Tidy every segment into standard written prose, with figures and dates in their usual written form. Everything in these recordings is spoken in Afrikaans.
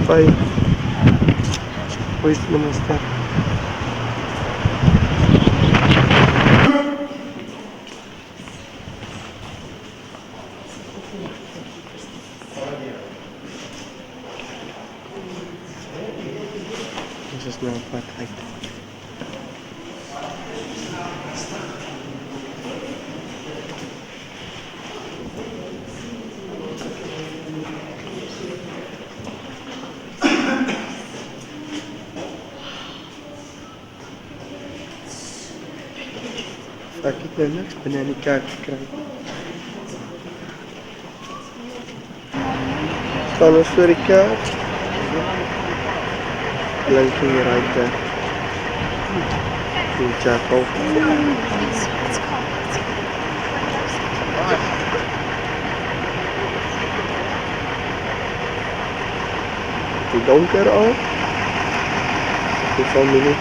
by Westminster. This is now pad uit. Ek het nou niks binne in die kerk gekry. Staan ons voor die kerk. Links hier uit die chapel. Die donker al. Die familie.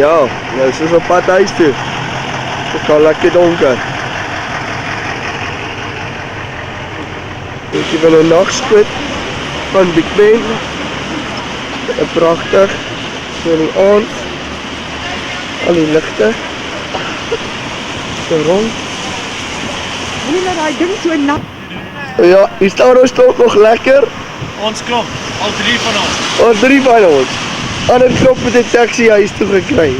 Ja, nou is ons op pad huis toe. Het is al lekker donker. Dit is wel een nachtsquid van Big Ben. Prachtig. So in die aand. Al die lichte. So rond. Hoe laat hy ding so nat? Ja, hier staan ons toch nog lekker. Ons klop, al 3 van ons. Al 3 van ons. Ander klop met die taxi huis toe gekry.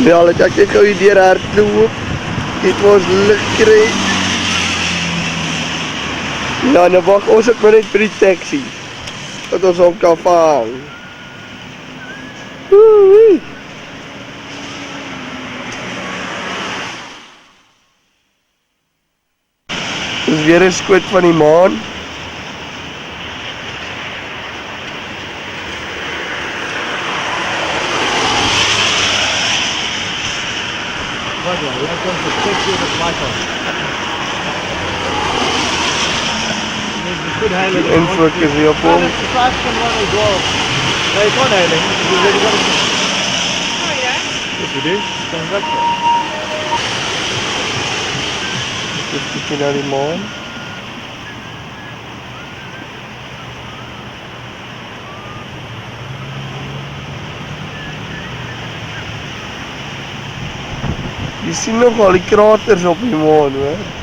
Ja, het ek net gauw hier deur hardloop. Dit was lig kry. Ja, nou wacht ons ook maar net vir die taxi. Dat ons op kan vang. Woehoe. Dit is weer een skoot van die maan. Die infok is hier op hom. Nee, kon heiling. Oh ja? Wat je doet, dan weg. Dit is bietjie na die maan. Jy sien nog al die kraters op die maan, hoor.